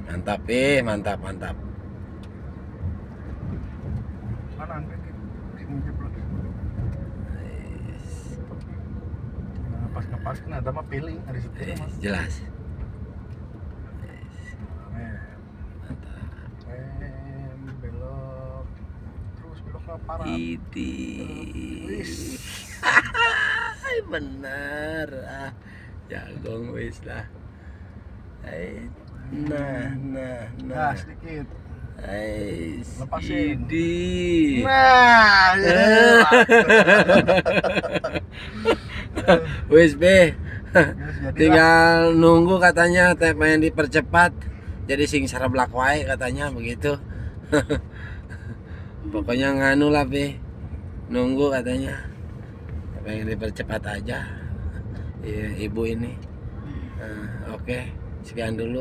Mantap, mantap, mantap. Mana angkat jeblok. Nah, pas ngepaskan ada mah feeling dari setir mah. Jelas. Belok terus beloknya parah. Idi. Benar. Jagong wis lah. Nah. Sedikit. Lepasin. Idi. Nah, Wis be. jadilah. Tinggal nunggu katanya pengen dipercepat. Jadi sing sarablak wae katanya begitu. Pokoknya nganu lah be. Nunggu katanya. Pengen dipercepat aja. Ibu ini. Oke, sekian dulu.